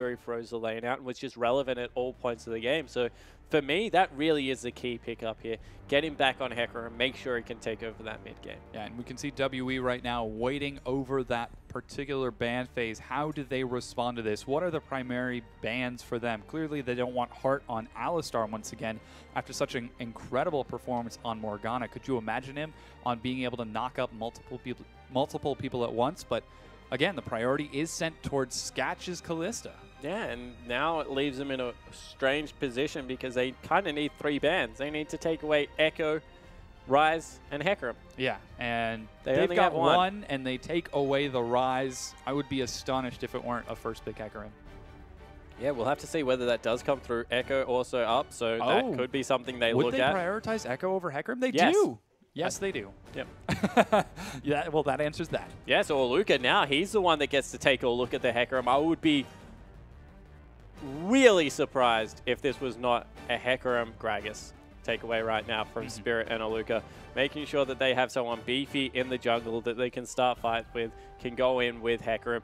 he throws the lane out and was just relevant at all points of the game. So for me, that really is the key pickup here. Get him back on Hecker and make sure he can take over that mid game. Yeah, and we can see WE right now waiting over that particular ban phase. How do they respond to this? What are the primary bans for them? Clearly, they don't want Heart on Alistar once again after such an incredible performance on Morgana. Could you imagine him on being able to knock up multiple people at once? But again, the priority is sent towards Sketch's Kalista. Yeah, and now it leaves them in a strange position because they kind of need 3 bans. They need to take away Echo, Rise, and Hecarim. Yeah, and They they've only got have one. one, and they take away the Rise. I would be astonished if it weren't a first pick Hecarim. Yeah, we'll have to see whether that does come through. Echo also up, so that could be something they look at. Would they prioritize Echo over Hecarim? They Yes. do. Yes, they do. Yep. Yeah, well, that answers that. Yeah, so Aluka now, he's the one that gets to take a look at the Hecarim. I would be really surprised if this was not a Hecarim Gragas takeaway right now from Spirit and Aluka. Making sure that they have someone beefy in the jungle that they can start fights with, can go in with Hecarim.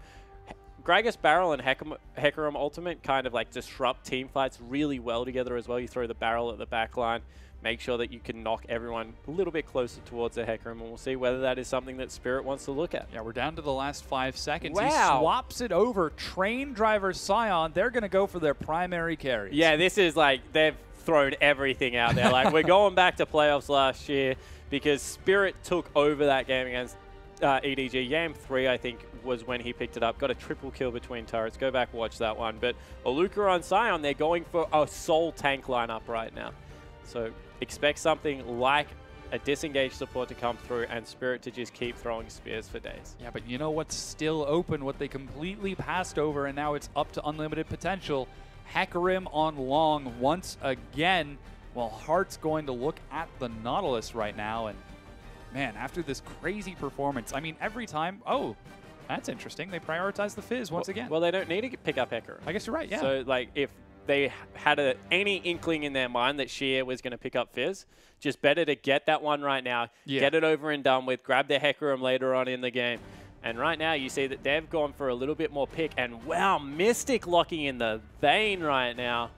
Gragas Barrel and Hecarim Ultimate kind of like disrupt team fights really well together as well. You throw the barrel at the back line, make sure that you can knock everyone a little bit closer towards the Hecarim, and we'll see whether that is something that Spirit wants to look at. Yeah, we're down to the last 5 seconds. Wow. He swaps it over. Train Driver Scion, they're going to go for their primary carries. Yeah, this is like, they've thrown everything out there. Like, we're going back to playoffs last year because Spirit took over that game against EDG. Game 3, I think, was when he picked it up. Got a triple kill between turrets. Go back, watch that one. But Aluka on Scion, they're going for a sole tank lineup right now. So expect something like a disengaged support to come through and Spirit to just keep throwing spears for days. Yeah, but you know what's still open, what they completely passed over, and now it's up to unlimited potential. Hecarim on long once again. Well, Heart's going to look at the Nautilus right now, and man, after this crazy performance, I mean, every time, oh, that's interesting. They prioritize the Fizz once again. Well, they don't need to pick up Hecarim. I guess you're right, yeah. So, like, if they had any inkling in their mind that Sheer was going to pick up Fizz, just better to get that one right now, get it over and done with, grab their Hecarim later on in the game. And right now, you see that they've gone for a little bit more pick. And wow, Mystic locking in the Vayne right now.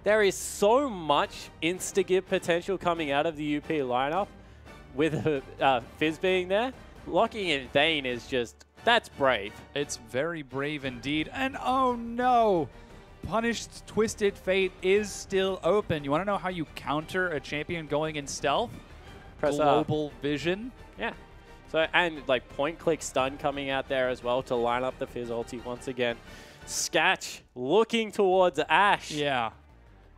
There is so much insta-give potential coming out of the UP lineup with Fizz being there. Locking in Vayne is just, that's brave. It's very brave indeed. And oh no, Punished Twisted Fate is still open. You want to know how you counter a champion going in stealth? Press Global Vision. Yeah. So, and like point click stun coming out there as well to line up the Fizz ulti once again. Sketch looking towards Ashe. Yeah.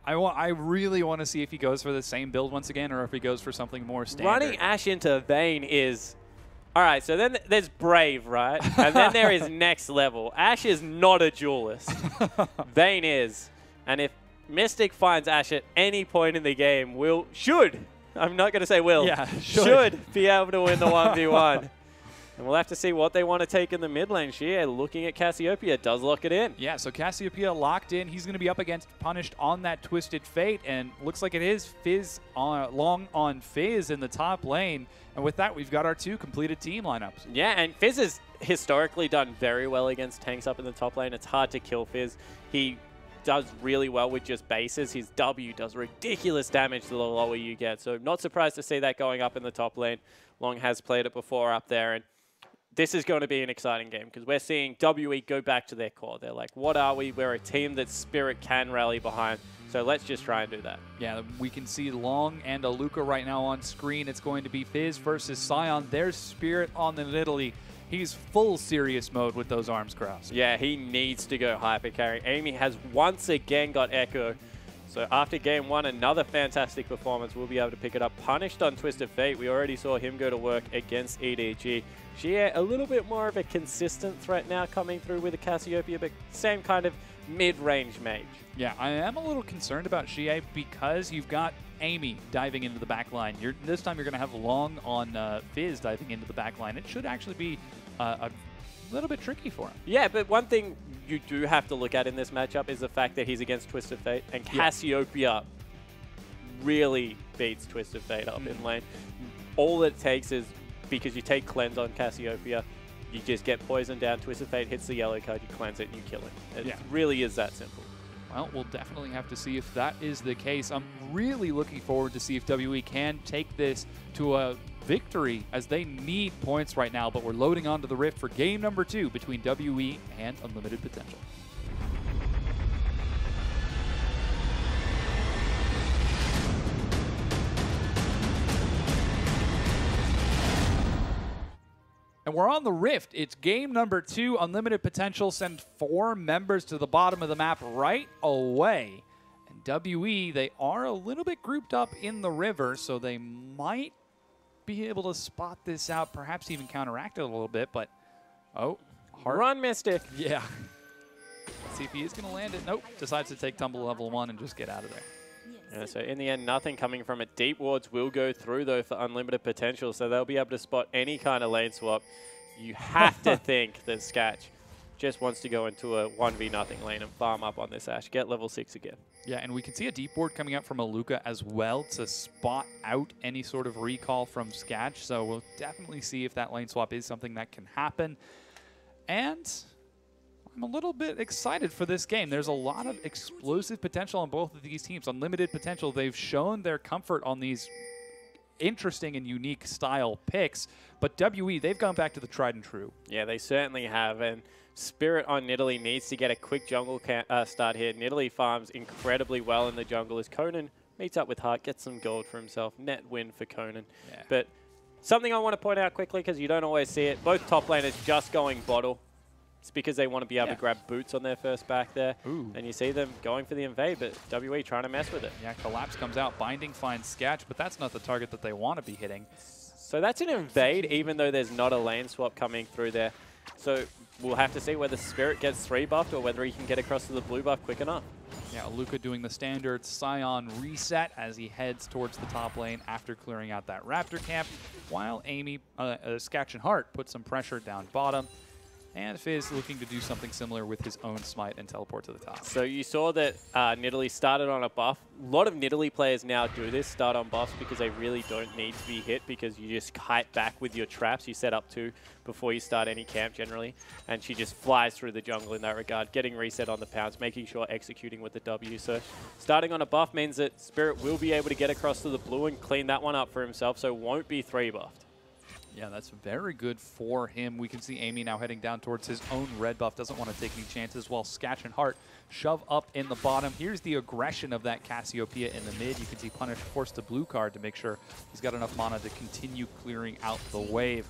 I really want to see if he goes for the same build once again or if he goes for something more standard. Running Ashe into Vayne is... All right, so then there's Brave, right? And then there is next level. Ashe is not a duelist. Vayne is. And if Mystic finds Ashe at any point in the game, should, I'm not going to say will, yeah, should be able to win the 1v1. And we'll have to see what they want to take in the mid lane. Sheer looking at Cassiopeia does lock it in. Yeah, so Cassiopeia locked in. He's going to be up against Punished on that Twisted Fate, and looks like it is Fizz long on Fizz in the top lane. And with that, we've got our 2 completed team lineups. Yeah, and Fizz has historically done very well against tanks up in the top lane. It's hard to kill Fizz. He does really well with just bases. His W does ridiculous damage the lower you get. So not surprised to see that going up in the top lane. Long has played it before up there, and this is going to be an exciting game because we're seeing WE go back to their core. They're like, what are we? We're a team that Spirit can rally behind. So let's just try and do that. Yeah, we can see Long and Aluka right now on screen. It's going to be Fizz versus Scion. There's Spirit on the Italy. He's full serious mode with those arms crossed. Yeah, he needs to go hyper carry. Amy has once again got Echo. So after game 1, another fantastic performance. We'll be able to pick it up. Punished on Twisted Fate. We already saw him go to work against EDG. Xie, a little bit more of a consistent threat now coming through with the Cassiopeia, but same kind of mid-range mage. Yeah, I am a little concerned about Xie because you've got Amy diving into the back line. This time you're going to have Long on Fizz diving into the back line. It should actually be a little bit tricky for him. Yeah, but one thing you do have to look at in this matchup is the fact that he's against Twisted Fate, and Cassiopeia really beats Twisted Fate up in lane. All it takes is, because you take Cleanse on Cassiopeia, You just get poisoned down, Twist of Fate hits the yellow card, you cleanse it, and you kill it. It really is that simple. Well, we'll definitely have to see if that is the case. I'm really looking forward to see if WE can take this to a victory, as they need points right now, but we're loading onto the Rift for game number 2 between WE and Unlimited Potential. And we're on the Rift. It's game number 2. Unlimited Potential send 4 members to the bottom of the map right away. And WE, they are a little bit grouped up in the river, so they might be able to spot this out, perhaps even counteract it a little bit, but Heart. Run, Mystic. Yeah. Let's see if he is going to land it. Nope. Decides to take tumble level 1 and just get out of there. Yeah, so in the end, nothing coming from it. Deep wards will go through, though, for Unlimited Potential, so they'll be able to spot any kind of lane swap. You have to think that Sketch just wants to go into a 1v0 lane and farm up on this Ashe, get level 6 again. Yeah, and we can see a deep ward coming out from Aluka as well to spot out any sort of recall from Sketch, so we'll definitely see if that lane swap is something that can happen. And I'm a little bit excited for this game. There's a lot of explosive potential on both of these teams. Unlimited Potential, they've shown their comfort on these interesting and unique style picks, but WE, they've gone back to the tried and true. Yeah, they certainly have, and Spirit on Nidalee needs to get a quick jungle start here. Nidalee farms incredibly well in the jungle as Conan meets up with Heart, gets some gold for himself. Net win for Conan. Yeah. But something I want to point out quickly, because you don't always see it, both top laners just going bottle. It's because they want to be able to grab boots on their first back there. Ooh. And you see them going for the invade, but WE trying to mess with it. Yeah, Collapse comes out, Binding finds Sketch, but that's not the target that they want to be hitting. So that's an invade, even though there's not a lane swap coming through there. So we'll have to see whether Spirit gets 3 buffed or whether he can get across to the blue buff quick enough. Yeah, Aluka doing the standard Scion reset as he heads towards the top lane after clearing out that Raptor camp, while Sketch and Heart put some pressure down bottom. And Fizz looking to do something similar with his own smite and teleport to the top. So you saw that Nidalee started on a buff. A lot of Nidalee players now do this, start on buffs, because they really don't need to be hit, because you just kite back with your traps. You set up 2 before you start any camp generally. And she just flies through the jungle in that regard, getting reset on the pounce, making sure executing with the W. So starting on a buff means that Spirit will be able to get across to the blue and clean that one up for himself, so won't be 3 buffed. Yeah, that's very good for him. We can see Amy now heading down towards his own red buff. Doesn't want to take any chances while Sketch and Heart shove up in the bottom. Here's the aggression of that Cassiopeia in the mid. You can see Punish force the blue card to make sure he's got enough mana to continue clearing out the wave.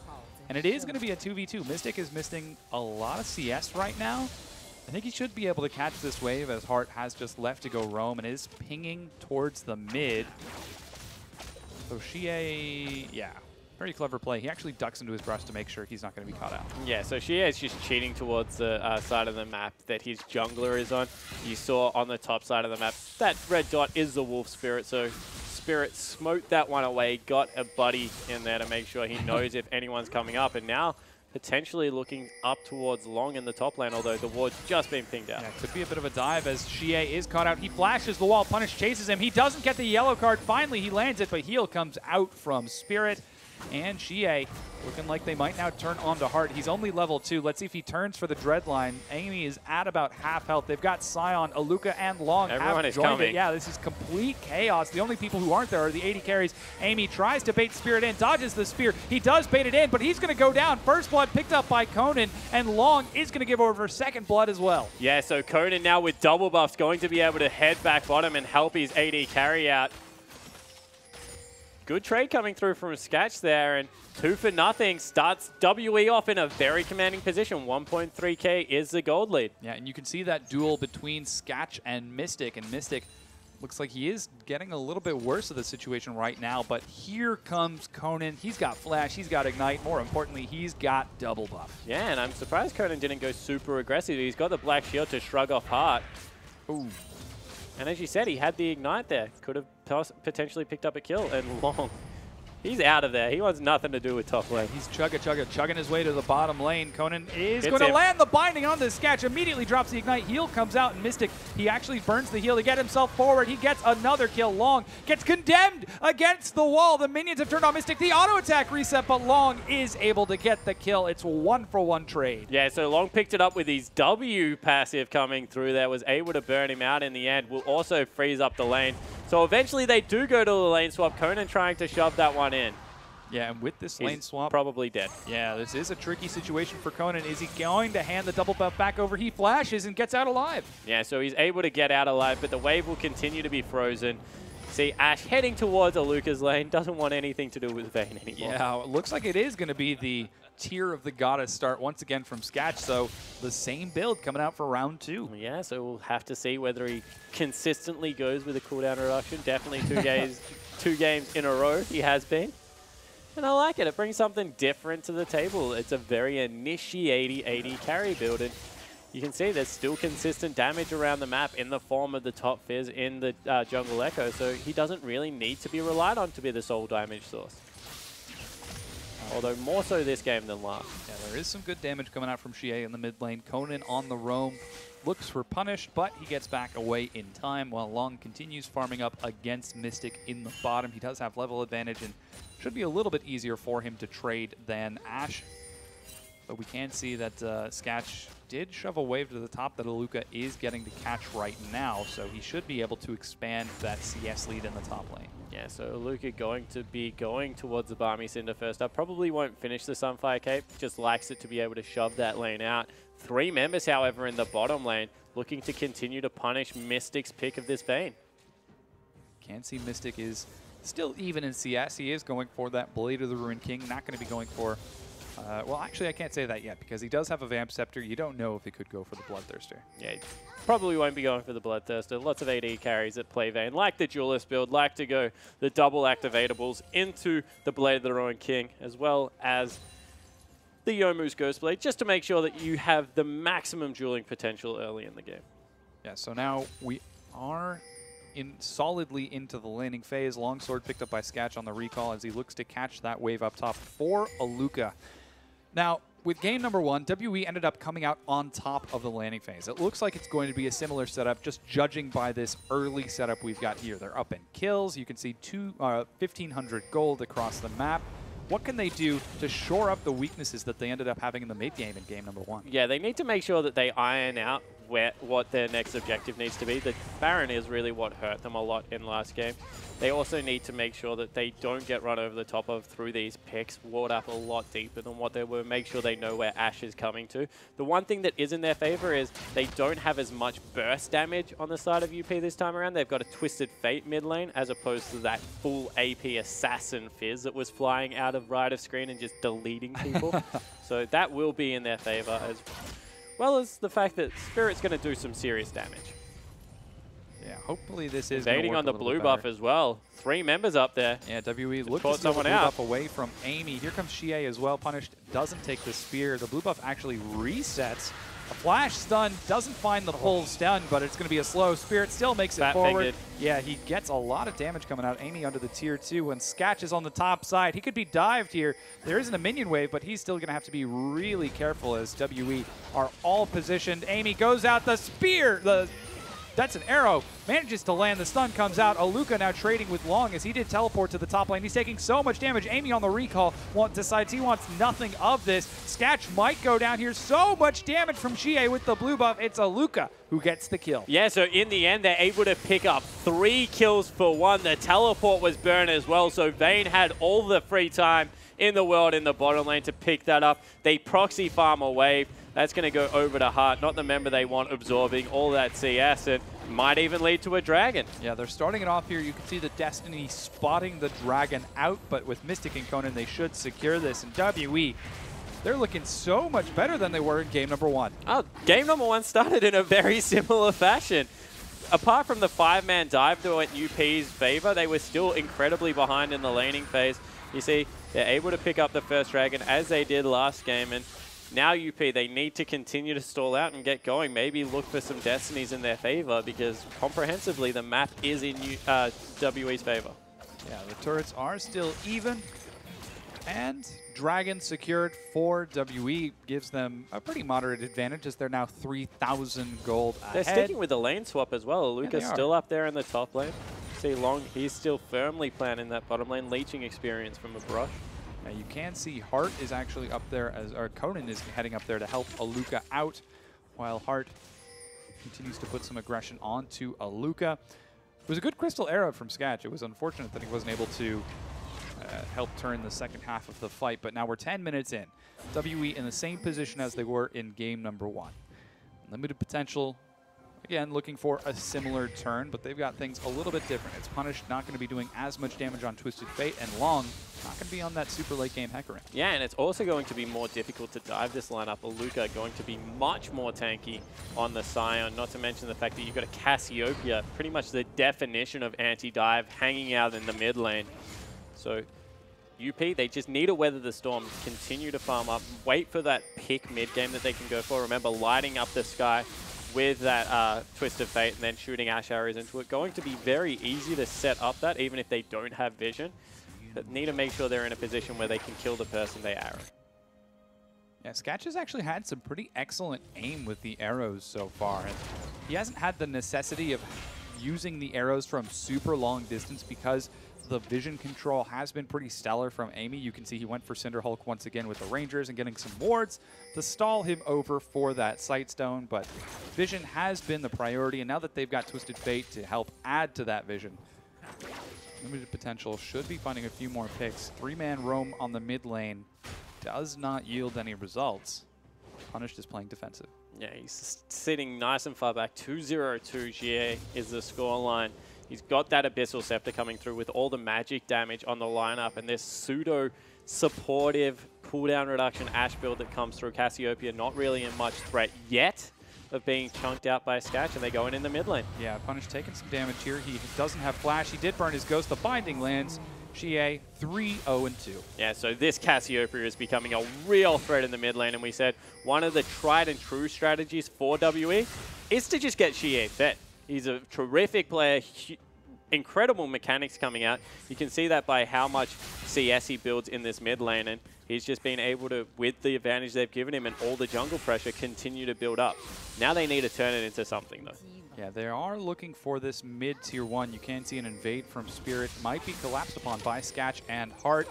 And it is going to be a 2v2. Mystic is missing a lot of CS right now. I think he should be able to catch this wave as Heart has just left to go roam and is pinging towards the mid. So Xie, yeah. Very clever play. He actually ducks into his brush to make sure he's not going to be caught out. Yeah, so Xie is just cheating towards the side of the map that his jungler is on. You saw on the top side of the map, that red dot is the Wolf Spirit, so Spirit smoked that one away, got a buddy in there to make sure he knows if anyone's coming up, and now potentially looking up towards Long in the top lane, although the ward's just been pinged out. Yeah, could be a bit of a dive as Xie is caught out. He flashes the wall, Punish chases him. He doesn't get the yellow card. Finally, he lands it, but heal comes out from Spirit. And Xie looking like they might now turn on to Heart. He's only level 2. Let's see if he turns for the dread line. Amy is at about half health. They've got Scion, Aluka, and Long. Everyone is coming. Yeah, this is complete chaos. The only people who aren't there are the AD carries. Amy tries to bait Spirit in, dodges the spear. He does bait it in, but he's going to go down. First blood picked up by Conan, and Long is going to give over second blood as well. Yeah, so Conan now with double buffs going to be able to head back bottom and help his AD carry out. Good trade coming through from Sketch there, and 2 for nothing starts WE off in a very commanding position. 1.3k is the gold lead. Yeah, and you can see that duel between Sketch and Mystic looks like he is getting a little bit worse of the situation right now, but here comes Conan. He's got Flash, he's got Ignite, more importantly, he's got double buff. Yeah, and I'm surprised Conan didn't go super aggressive. He's got the Black Shield to shrug off Heart. Ooh. And as you said, he had the Ignite there. Could have potentially picked up a kill, and Long He's out of there. He wants nothing to do with top lane. He's chugging his way to the bottom lane. Conan is going to him. land the binding on this Sketch. Immediately drops the Ignite. Heal comes out, and Mystic, he actually burns the heal to get himself forward. He gets another kill. Long gets condemned against the wall. The minions have turned on Mystic. The auto attack reset, but Long is able to get the kill. It's 1-for-1 trade. Yeah, so Long picked it up with his W passive coming through there, was able to burn him out in the end. Will also freeze up the lane. So eventually they do go to the lane swap. Conan trying to shove that one in. Yeah, and with this lane swap, probably dead. Yeah, this is a tricky situation for Conan. Is he going to hand the double buff back over? He flashes and gets out alive. Yeah, so he's able to get out alive, but the wave will continue to be frozen. See, Ash heading towards Aluka's lane, doesn't want anything to do with Vayne anymore. Yeah, it looks like it is going to be the Tear of the Goddess start once again from Sketch, so the same build coming out for round 2. Yeah, so we'll have to see whether he consistently goes with a cooldown reduction. Definitely 2 games in a row he has been. And I like it. It brings something different to the table. It's a very initiating 80 carry build. And you can see there's still consistent damage around the map in the form of the top Fizz in the Jungle Echo. So he doesn't really need to be relied on to be the sole damage source. Although more so this game than last. Yeah, there is some good damage coming out from Xie in the mid lane. Conan on the roam looks for punished, but he gets back away in time while Long continues farming up against Mystic in the bottom. He does have level advantage and should be a little bit easier for him to trade than Ash. But we can see that Sketch did shove a wave to the top that Aluka is getting to catch right now, so he should be able to expand that CS lead in the top lane. Yeah, so Aluka going to be going towards the Barmy Cinder first up. Probably won't finish the Sunfire Cape, just likes it to be able to shove that lane out. 3 members, however, in the bottom lane, looking to continue to punish Mystic's pick of this Vayne. Can see Mystic is still even in CS. He is going for that Blade of the Ruined King, not going to be going for... well, actually, I can't say that yet, because he does have a Vamp Scepter. You don't know if he could go for the Bloodthirster. Yeah, he probably won't be going for the Bloodthirster. Lots of AD carries that play Vayne, like the Duelist build, like to go the double activatables into the Blade of the Ruined King, as well as the Youmuu's Ghostblade, just to make sure that you have the maximum dueling potential early in the game. Yeah, so now we are solidly into the laning phase. Longsword picked up by Sketch on the recall as he looks to catch that wave up top for Aluka. Now, with game number 1, WE ended up coming out on top of the landing phase. It looks like it's going to be a similar setup, just judging by this early setup we've got here. They're up in kills. You can see 1,500 gold across the map. What can they do to shore up the weaknesses that they ended up having in the mid game in game number 1? Yeah, they need to make sure that they iron out what their next objective needs to be. The Baron is really what hurt them a lot in last game. They also need to make sure that they don't get run over the top of through these picks, ward up a lot deeper than what they were, make sure they know where Ash is coming to. The one thing that is in their favor is they don't have as much burst damage on the side of UP this time around. They've got a Twisted Fate mid lane as opposed to that full AP assassin Fizz that was flying out of right of screen and just deleting people. So that will be in their favor, as well as the fact that Spirit's going to do some serious damage. Yeah, hopefully this is invading on the blue buff as well. 3 members up there. Yeah, WE looks to steal the blue buff away from Amy. Here comes Xie as well. Punished doesn't take the spear. The blue buff actually resets. A flash stun doesn't find the full stun, but it's going to be a slow. Spirit still makes it forward. Yeah, he gets a lot of damage coming out. Amy under the tier 2, and Sketch is on the top side. He could be dived here. There isn't a minion wave, but he's still going to have to be really careful as WE are all positioned. Amy goes out the spear. That's an arrow. Manages to land. The stun comes out. Aluka now trading with Long as he did teleport to the top lane. He's taking so much damage. Amy on the recall decides he wants nothing of this. Sketch might go down here. So much damage from Xie with the blue buff. It's Aluka who gets the kill. Yeah, so in the end, they're able to pick up 3 kills for 1. The teleport was burned as well, so Vayne had all the free time in the world in the bottom lane to pick that up. They proxy farm a wave. That's going to go over to Heart, not the member they want absorbing all that CS, and might even lead to a dragon. Yeah, they're starting it off here. You can see the Destiny spotting the dragon out, but with Mystic and Conan, they should secure this. And WE, they're looking so much better than they were in game number 1. Oh, game number 1 started in a very similar fashion. Apart from the 5-man dive to UP's favor, they were still incredibly behind in the laning phase. You see, they're able to pick up the first dragon as they did last game, and now UP, they need to continue to stall out and get going. Maybe look for some Destinies in their favor, because comprehensively the map is in WE's favor. Yeah, the turrets are still even. And Dragon secured for WE gives them a pretty moderate advantage as they're now 3,000 gold ahead. They're sticking with the lane swap as well. Luca's yeah, still up there in the top lane. See Long, he's still firmly planning that bottom lane leeching experience from a brush. Now you can see Hart is actually up there, or Conan is heading up there to help Aluka out, while Hart continues to put some aggression onto Aluka. It was a good crystal arrow from Sketch. It was unfortunate that he wasn't able to help turn the second half of the fight, but now we're 10 minutes in. WE in the same position as they were in game number 1. Limited potential. Again, looking for a similar turn, but they've got things a little bit different. It's Punish not going to be doing as much damage on Twisted Fate, and Long not going to be on that super late game Hecarim. Yeah, and it's also going to be more difficult to dive this lineup. Aluka going to be much more tanky on the Scion, not to mention the fact that you've got a Cassiopeia, pretty much the definition of anti-dive, hanging out in the mid lane. So UP, they just need to weather the storm, continue to farm up, wait for that pick mid game that they can go for. Remember, lighting up the sky with that Twisted Fate and then shooting Ash arrows into it. Going to be very easy to set up that, even if they don't have vision. But need to make sure they're in a position where they can kill the person they arrow. Yeah, Sketch has actually had some pretty excellent aim with the arrows so far. And he hasn't had the necessity of using the arrows from super long distance because the vision control has been pretty stellar from Amy. You can see he went for Cinderhulk once again with the Rangers and getting some wards to stall him over for that Sightstone, but vision has been the priority, and now that they've got Twisted Fate to help add to that vision, limited potential should be finding a few more picks. 3-man roam on the mid lane does not yield any results. Punished is playing defensive. Yeah, he's sitting nice and far back. 2-0-2 GA is the scoreline. He's got that Abyssal Scepter coming through with all the magic damage on the lineup, and this pseudo-supportive cooldown reduction Ash build that comes through. Cassiopeia not really in much threat yet of being chunked out by Sketch, and they're going in the mid lane. Yeah, Punish taking some damage here. He doesn't have Flash. He did burn his Ghost. The Binding lands. GA 3-0-2. Yeah, so this Cassiopeia is becoming a real threat in the mid lane, and we said one of the tried and true strategies for WE is to just get GA fit. He's a terrific player, incredible mechanics coming out. You can see that by how much CS he builds in this mid lane, and he's just been able to, with the advantage they've given him and all the jungle pressure, continue to build up. Now they need to turn it into something, though. Yeah, they are looking for this mid-tier 1. You can see an invade from Spirit. Might be collapsed upon by Sketch and Hart.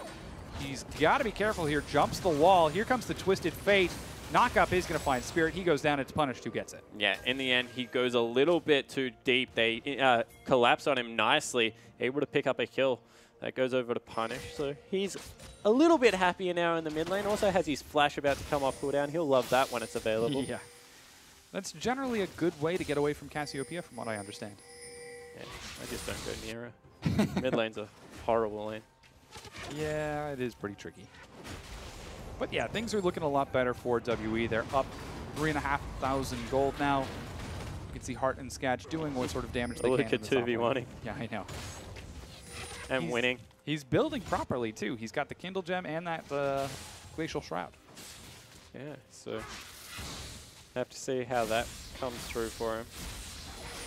He's got to be careful here. Jumps the wall. Here comes the Twisted Fate. Knockup is going to find Spirit. He goes down. It's Punished who gets it. Yeah, in the end, he goes a little bit too deep. They collapse on him nicely, able to pick up a kill. That goes over to Punish. So he's a little bit happier now in the mid lane. Also has his Flash about to come off cooldown. He'll love that when it's available. Yeah. That's generally a good way to get away from Cassiopeia, from what I understand. Yeah, I just don't go near her. Mid lane's a horrible lane. Yeah, it is pretty tricky. But yeah, things are looking a lot better for WE. They're up 3,500 gold now. You can see Hart and Sketch doing what sort of damage they can. Look at 2v1ing. Yeah, I know. And winning. He's building properly, too. He's got the Kindle Gem and that Glacial Shroud. Yeah, so have to see how that comes through for him.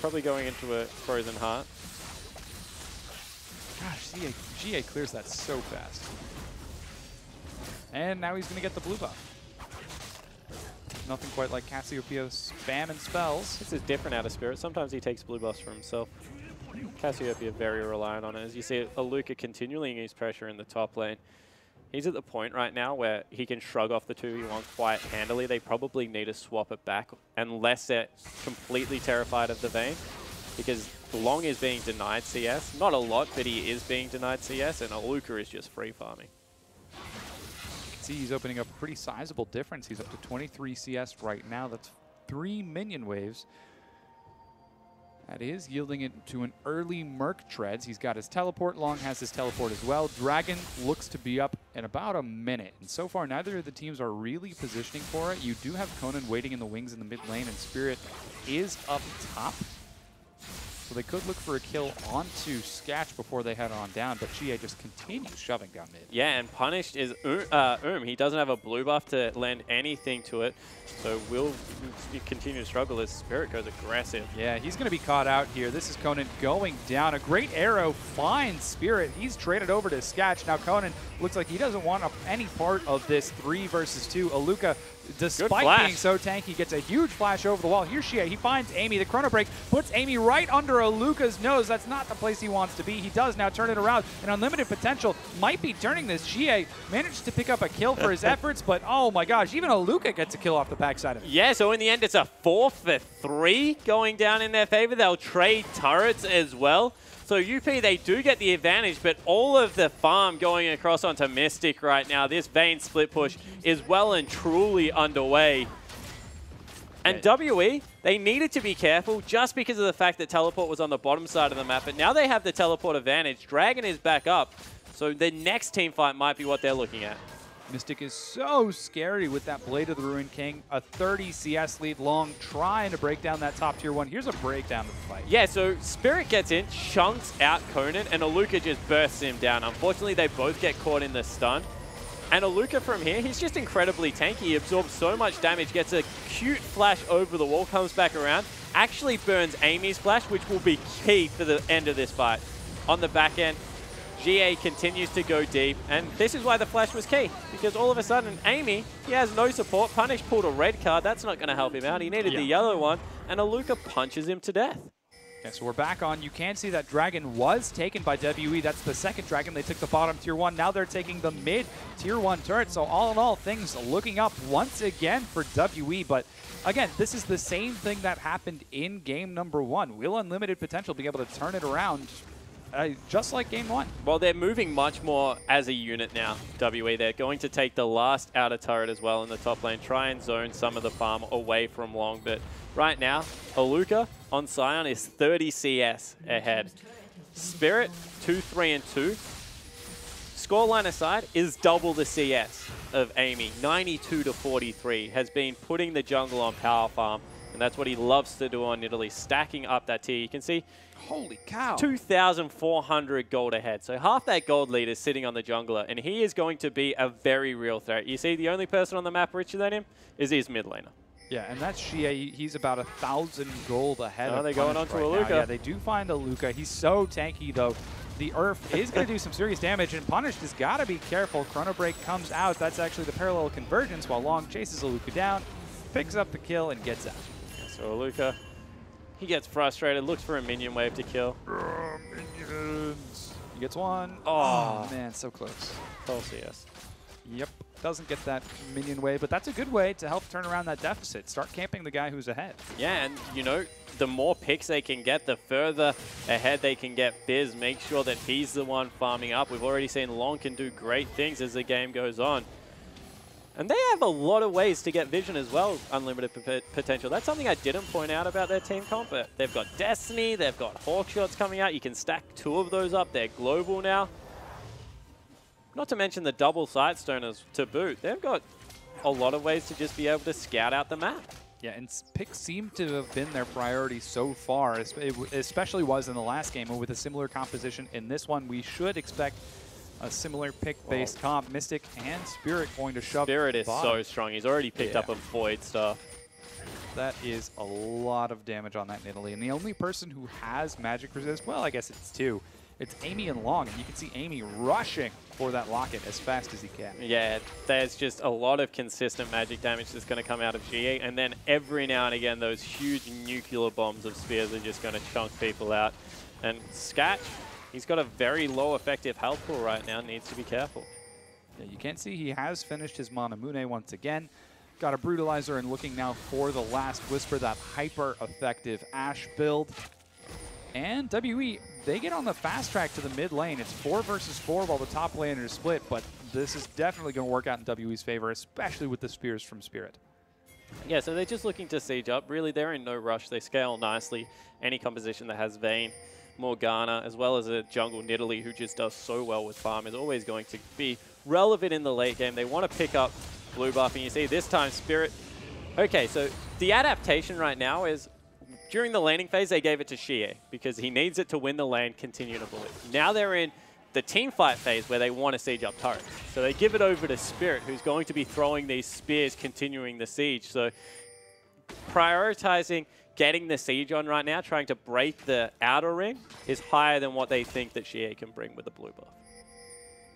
Probably going into a Frozen Heart. Gosh, GA clears that so fast. And now he's going to get the blue buff. Nothing quite like Cassiopeia's spam and spells. This is different out of Spirit. Sometimes he takes blue buffs for himself. Cassiopeia very reliant on it. As you see, Aluka continually use pressure in the top lane. He's at the point right now where he can shrug off the 2v1 quite handily. They probably need to swap it back unless they're completely terrified of the Vayne, because Long is being denied CS. Not a lot, but he is being denied CS, and Aluka is just free farming. You can see he's opening up a pretty sizable difference. He's up to 23 CS right now. That's 3 minion waves. That is yielding it to an early Merc Treads. He's got his teleport. Long has his teleport as well. Dragon looks to be up in about a minute. And so far, neither of the teams are really positioning for it. You do have Conan waiting in the wings in the mid lane, and Spirit is up top. So they could look for a kill onto Sketch before they head on down, but GA just continues shoving down mid. Yeah, and punished is He doesn't have a blue buff to lend anything to it, so will continue to struggle as Spirit goes aggressive. Yeah, he's going to be caught out here. This is Conan going down. A great arrow finds Spirit. He's traded over to Sketch. Now Conan looks like he doesn't want any part of this 3 versus 2. Aluka, despite being so tanky, gets a huge flash over the wall. Here's Shea. He finds Amy. The chrono break puts Amy right under Aluka's nose. That's not the place he wants to be. He does now turn it around. And Unlimited Potential might be turning this. Shea managed to pick up a kill for his efforts, but oh my gosh, even Aluka gets a kill off the backside of it. Yeah, so in the end, it's a 4 for 3 going down in their favor. They'll trade turrets as well. So UP, they do get the advantage, but all of the farm going across onto Mystic right now. This Vayne split push is well and truly underway. And WE, they needed to be careful just because of the fact that Teleport was on the bottom side of the map, but now they have the Teleport advantage. Dragon is back up, so the next team fight might be what they're looking at. Mystic is so scary with that Blade of the Ruined King. A 30 CS lead long, trying to break down that top tier 1. Here's a breakdown of the fight. Yeah, so Spirit gets in, chunks out Conan, and Aluka just bursts him down. Unfortunately, they both get caught in the stun. And Aluka from here, he's just incredibly tanky. He absorbs so much damage, gets a cute flash over the wall, comes back around, actually burns Amy's flash, which will be key for the end of this fight. On the back end, GA continues to go deep, and this is why the flash was key, because all of a sudden, Amy, he has no support. Punish pulled a red card. That's not going to help him out. He needed the yellow one, and Aluka punches him to death. Yeah, so we're back on. You can see that Dragon was taken by WE. That's the second Dragon. They took the bottom tier 1. Now they're taking the mid tier 1 turret. So all in all, things looking up once again for WE. But again, this is the same thing that happened in game number 1. Will Unlimited Potential be able to turn it around just like game 1? Well, they're moving much more as a unit now, WE. They're going to take the last outer turret as well in the top lane, try and zone some of the farm away from long. But right now, Aluka on Sion is 30 CS ahead. Spirit, 2-3-2. Scoreline aside, is double the CS of Amy. 92-43 has been putting the jungle on power farm, and that's what he loves to do on Italy, stacking up that tier. You can see, holy cow, 2,400 gold ahead. So half that gold lead is sitting on the jungler, and he is going to be a very real threat. You see, the only person on the map richer than him is his mid laner. Yeah, and that's Shea. He's about 1,000 gold ahead of they're going on to Aluka. Aluka. Yeah, they do find Aluka. He's so tanky, though. The Earth is going to do some serious damage, and Punished has got to be careful. Chrono Break comes out. That's actually the parallel convergence, while Long chases Aluka down, picks up the kill, and gets out. So Aluka, he gets frustrated, looks for a minion wave to kill. Minions. He gets one. Oh, man, so close. False CS. Yep. Doesn't get that minion wave, but that's a good way to help turn around that deficit. Start camping the guy who's ahead. Yeah, and you know, the more picks they can get, the further ahead they can get Fizz. Make sure that he's the one farming up. We've already seen Long can do great things as the game goes on. And they have a lot of ways to get vision as well, Unlimited Potential. That's something I didn't point out about their team comp, but they've got Destiny, they've got Hawk Shots coming out. You can stack 2 of those up. They're global now. Not to mention the double Sightstoners to boot. They've got a lot of ways to just be able to scout out the map. Yeah, and picks seem to have been their priority so far, especially was in the last game, and with a similar composition in this one, we should expect a similar pick-based comp. Mystic and Spirit going to shove. Spirit is so strong. He's already picked up a Void stuff. That is a lot of damage on that Nidalee. And the only person who has magic resist, well, I guess it's 2. It's Amy and Long, and you can see Amy rushing for that locket as fast as he can. Yeah, there's just a lot of consistent magic damage that's going to come out of GA, and then every now and again, those huge nuclear bombs of spears are just going to chunk people out. And Sketch, he's got a very low effective health pool right now, needs to be careful. Yeah, you can see he has finished his Manamune once again. Got a Brutalizer and looking now for the last Whisper, that hyper-effective Ashe build. And WE, they get on the fast track to the mid lane. It's 4 versus 4 while the top laner is split, but this is definitely going to work out in WE's favor, especially with the spears from Spirit. Yeah, so they're just looking to siege up. Really, they're in no rush. They scale nicely. Any composition that has Vayne, Morgana, as well as a jungle Nidalee who just does so well with farm is always going to be relevant in the late game. They want to pick up blue buff, and you see this time Spirit. Okay, so the adaptation right now is during the laning phase, they gave it to Xie because he needs it to win the lane, continue to bully. Now they're in the team fight phase where they want to siege up turrets. So they give it over to Spirit, who's going to be throwing these spears, continuing the siege. So prioritizing getting the siege on right now, trying to break the outer ring, is higher than what they think that Xie can bring with the blue buff.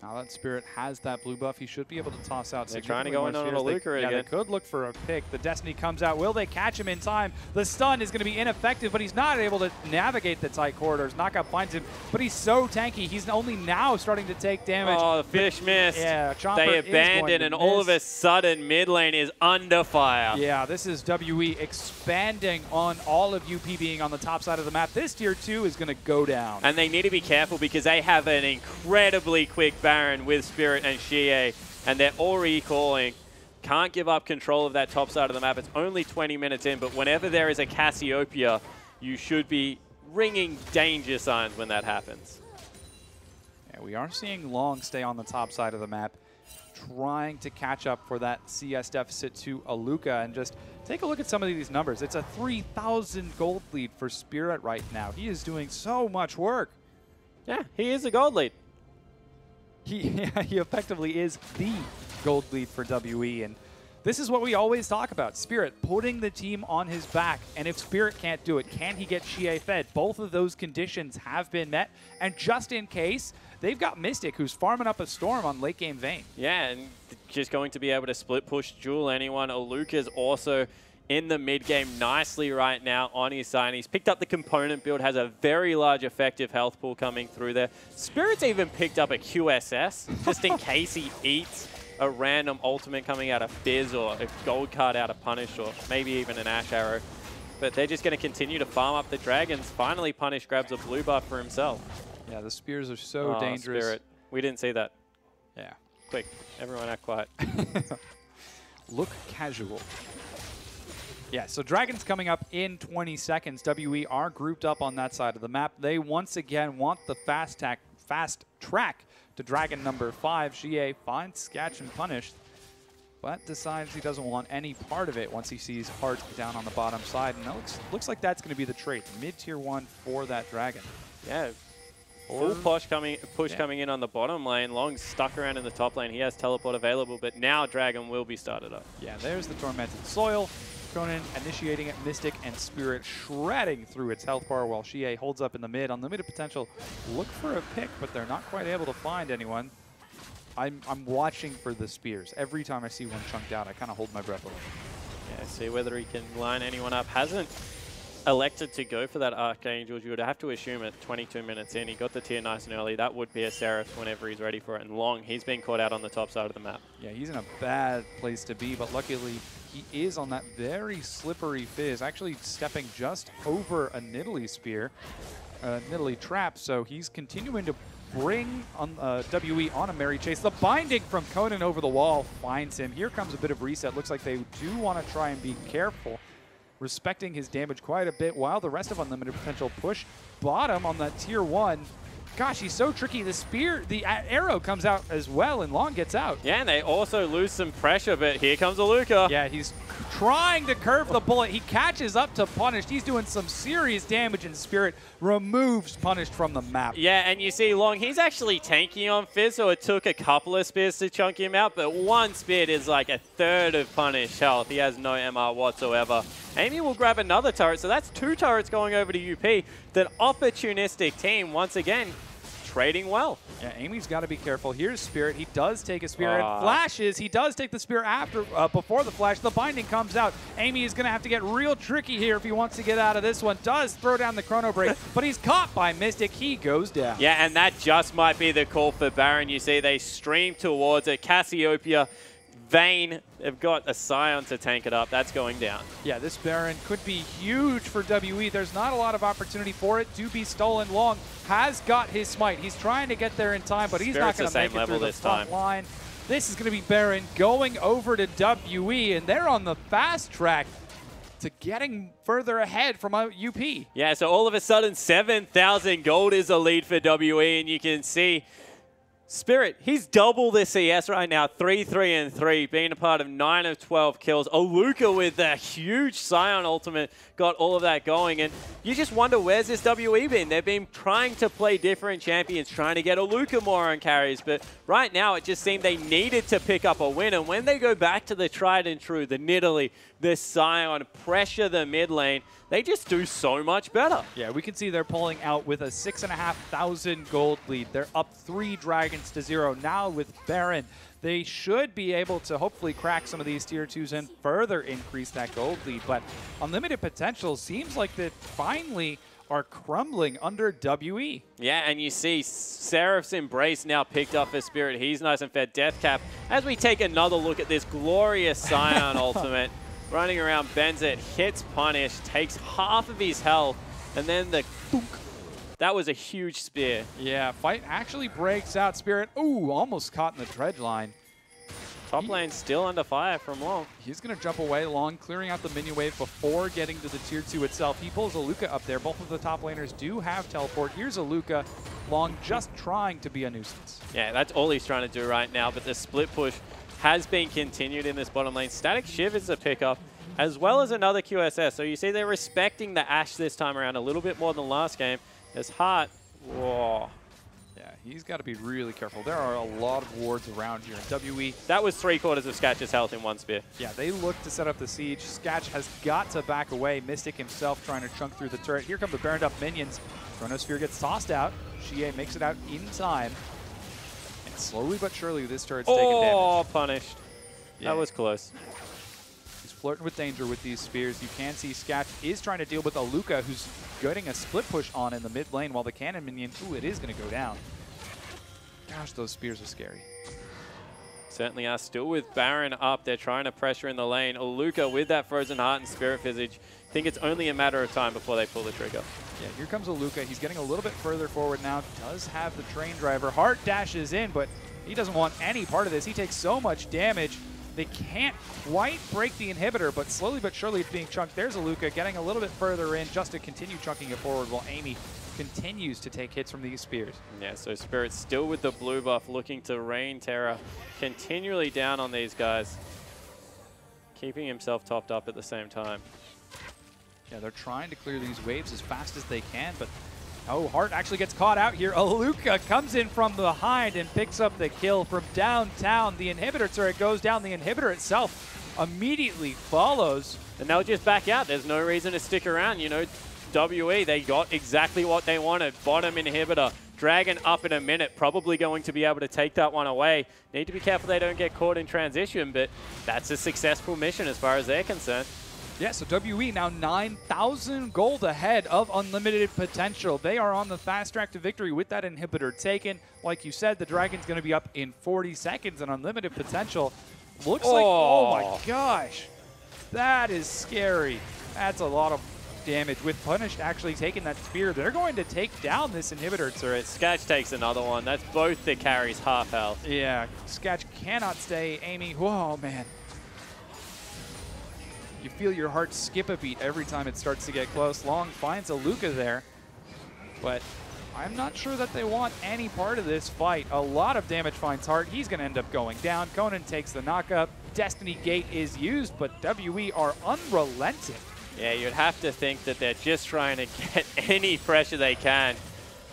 Now that Spirit has that blue buff, he should be able to toss out. They're trying to go in on a Luca again. Yeah, they could look for a pick. The Destiny comes out. Will they catch him in time? The stun is going to be ineffective, but he's not able to navigate the tight corridors. Knockout finds him, but he's so tanky. He's only now starting to take damage. Oh, the fish missed. Yeah, Chomper they abandoned, and all of a sudden, mid lane is under fire. Yeah, this is WE expanding on all of UP being on the top side of the map. This tier 2 is going to go down. And they need to be careful because they have an incredibly quick Baron with Spirit and Xie, and they're all recalling. Can't give up control of that top side of the map. It's only 20 minutes in, but whenever there is a Cassiopeia, you should be ringing danger signs when that happens. Yeah, we are seeing Long stay on the top side of the map, trying to catch up for that CS deficit to Aluka. And just take a look at some of these numbers. It's a 3,000 gold lead for Spirit right now. He is doing so much work. Yeah, he is a gold lead. He effectively is the gold lead for WE, and this is what we always talk about. Spirit putting the team on his back, and if Spirit can't do it, can he get Xie fed? Both of those conditions have been met, and just in case, they've got Mystic, who's farming up a Storm on late game Vayne. Yeah, and just going to be able to split push duel anyone. Aluka's also in the mid game nicely right now on his side. He's picked up the component build, has a very large effective health pool coming through there. Spirit's even picked up a QSS just in case he eats a random ultimate coming out of Fizz or a gold card out of Punish or maybe even an Ash Arrow. But they're just going to continue to farm up the dragons. Finally, Punish grabs a blue buff for himself. Yeah, the spears are so dangerous. Spirit. We didn't see that. Yeah. Quick, everyone act quiet. Look casual. Yeah, so Dragons coming up in 20 seconds. WE are grouped up on that side of the map. They once again want the fast track to Dragon number 5. Xie finds Sketch and Punished, but decides he doesn't want any part of it once he sees Heart down on the bottom side. And that looks like that's going to be the trait. Mid-tier 1 for that Dragon. Yeah. Full push coming in on the bottom lane. Long's stuck around in the top lane. He has teleport available, but now Dragon will be started up. Yeah, there's the Tormented Soil. Conan initiating it, Mystic and Spirit shredding through its health bar while Xie holds up in the mid. Unlimited potential, look for a pick, but they're not quite able to find anyone. I'm watching for the spears. Every time I see one chunked out, I kind of hold my breath a little. Yeah, see whether he can line anyone up. Hasn't elected to go for that Archangel. You would have to assume at 22 minutes in. He got the tier nice and early. That would be a Seraph whenever he's ready for it. And Long, he's been caught out on the top side of the map. Yeah, he's in a bad place to be, but luckily he is on that very slippery Fizz, actually stepping just over a Nidalee spear, Nidalee trap, so he's continuing to bring on, WE on a merry chase. The binding from Conan over the wall finds him. Here comes a bit of reset. Looks like they do want to try and be careful, respecting his damage quite a bit, while the rest of Unlimited Potential push bottom on that tier 1. Gosh, he's so tricky. The spear, the arrow comes out as well, and Long gets out. Yeah, and they also lose some pressure, but here comes Aluka. Yeah, he's trying to curve the bullet. He catches up to Punished. He's doing some serious damage, and Spirit removes Punished from the map. Yeah, and you see Long, he's actually tanky on Fizz, so it took a couple of spears to chunk him out, but one spear is like a third of Punished health. He has no MR whatsoever. Amy will grab another turret, so that's 2 turrets going over to UP. That opportunistic team, once again, trading well. Yeah, Amy's got to be careful. Here's Spirit. He does take a spear and flashes. He does take the spear after, before the flash. The binding comes out. Amy is going to have to get real tricky here if he wants to get out of this one. Does throw down the chrono break, but he's caught by Mystic. He goes down. Yeah, and that just might be the call for Baron. You see, they stream towards it. Cassiopeia, Vayne have got a Scion to tank it up. That's going down. Yeah, this Baron could be huge for WE. There's not a lot of opportunity for it to be stolen. Long has got his smite. He's trying to get there in time, but he's not going to make it through the front line. This is going to be Baron going over to WE, and they're on the fast track to getting further ahead from UP. Yeah, so all of a sudden, 7,000 gold is a lead for WE, and you can see Spirit, he's double the CS right now, 3-3-3, being a part of 9 of 12 kills. Oluka with that huge Scion ultimate got all of that going, and you just wonder, where's this WE been? They've been trying to play different champions, trying to get Oluka more on carries, but right now it just seemed they needed to pick up a win, and when they go back to the tried and true, the Nidalee, the Scion, pressure the mid lane, they just do so much better. Yeah, we can see they're pulling out with a 6,500 gold lead. They're up 3 dragons to 0. Now with Baron, they should be able to hopefully crack some of these tier 2s and further increase that gold lead. But Unlimited Potential seems like they finally are crumbling under WE. Yeah, and you see Seraph's Embrace now picked up for Spirit. He's nice and fed. Death Cap. As we take another look at this glorious Scion ultimate, running around, bends it, hits Punish, takes half of his health, and then the book. That was a huge spear. Yeah, fight actually breaks out. Spirit, ooh, almost caught in the dredge line. Top lane still under fire from Long. He's going to jump away. Long clearing out the minion wave before getting to the tier 2 itself. He pulls Oluka up there. Both of the top laners do have teleport. Here's Oluka. Long just trying to be a nuisance. Yeah, that's all he's trying to do right now, but the split push has been continued in this bottom lane. Static Shiv is a pickup, as well as another QSS. So you see they're respecting the Ashe this time around a little bit more than last game. As Hart, whoa. Yeah, he's got to be really careful. There are a lot of wards around here in WE. That was 3/4 of Sketch's health in one spear. Yeah, they look to set up the siege. Sketch has got to back away. Mystic himself trying to chunk through the turret. Here come the Baroned up minions. Chronosphere gets tossed out. Xie makes it out in time. And slowly but surely, this turret's taking damage. Oh, punished. Yeah. That was close. He's flirting with danger with these spears. You can see Sketch is trying to deal with Oluka, who's getting a split push on in the mid lane, while the cannon minion, ooh, it is going to go down. Gosh, those spears are scary. Certainly are. Still with Baron up. They're trying to pressure in the lane. Oluka with that Frozen Heart and Spirit Visage. I think it's only a matter of time before they pull the trigger. Yeah, here comes Oluka. He's getting a little bit further forward now. Does have the train driver. Heart dashes in, but he doesn't want any part of this. He takes so much damage. They can't quite break the inhibitor, but slowly but surely it's being chunked. There's Oluka getting a little bit further in just to continue chunking it forward while Amy continues to take hits from these spears. Yeah, so Spirit still with the blue buff, looking to rain terror continually down on these guys, keeping himself topped up at the same time. Yeah, they're trying to clear these waves as fast as they can, but oh, Hart actually gets caught out here. Oluka comes in from behind and picks up the kill from downtown. The inhibitor turret goes down. The inhibitor itself immediately follows. And they'll just back out. There's no reason to stick around. You know, WE, they got exactly what they wanted. Bottom inhibitor. Dragon up in a minute. Probably going to be able to take that one away. Need to be careful they don't get caught in transition, but that's a successful mission as far as they're concerned. Yeah, so WE now 9,000 gold ahead of Unlimited Potential. They are on the fast track to victory with that inhibitor taken. Like you said, the Dragon's going to be up in 40 seconds, and Unlimited Potential looks like, oh my gosh, that is scary. That's a lot of damage. With Punished actually taking that spear, they're going to take down this inhibitor turret. Sketch takes another one. That's both the carries half health. Yeah, Sketch cannot stay. Amy, whoa, man. You feel your heart skip a beat every time it starts to get close. Long finds Oluka there, but I'm not sure that they want any part of this fight. A lot of damage finds Hart. He's going to end up going down. Conan takes the knockup. Destiny Gate is used, but WE are unrelenting. Yeah, you'd have to think that they're just trying to get any pressure they can.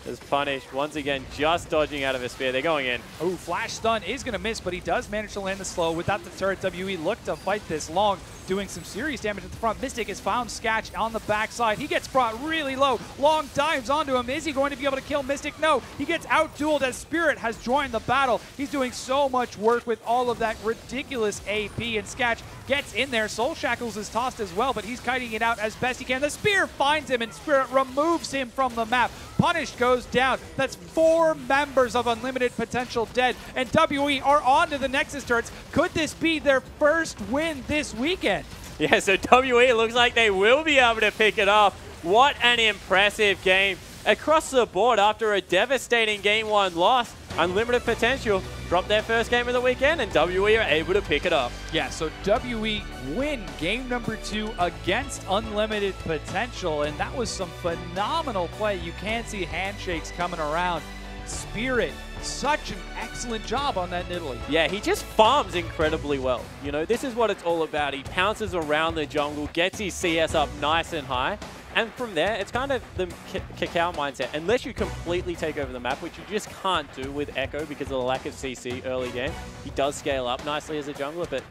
Is punished once again, just dodging out of a spear. They're going in. Oh, flash stun is going to miss, but he does manage to land the slow. Without the turret, WE look to fight this Long, doing some serious damage at the front. Mystic has found Sketch on the backside. He gets brought really low. Long dives onto him. Is he going to be able to kill Mystic? No. He gets out-dueled as Spirit has joined the battle. He's doing so much work with all of that ridiculous AP, and Sketch gets in there. Soul Shackles is tossed as well, but he's kiting it out as best he can. The spear finds him, and Spirit removes him from the map. Punished goes down. That's 4 members of Unlimited Potential dead, and WE are on to the Nexus turrets. Could this be their first win this weekend? Yeah, so WE looks like they will be able to pick it up. What an impressive game across the board after a devastating Game 1 loss. Unlimited Potential dropped their first game of the weekend, and WE are able to pick it up. Yeah, so WE win game number 2 against Unlimited Potential, and that was some phenomenal play. You can see handshakes coming around Spirit. Such an excellent job on that Nidalee. Yeah, he just farms incredibly well. You know, this is what it's all about. He pounces around the jungle, gets his CS up nice and high, and from there, it's kind of the Cacao mindset. Unless you completely take over the map, which you just can't do with Echo because of the lack of CC early game. He does scale up nicely as a jungler, but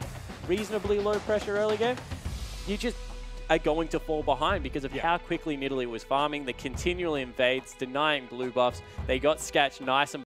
reasonably low pressure early game. You just are going to fall behind because of how quickly Nidalee was farming, the continual invades, denying blue buffs. They got Sketch nice and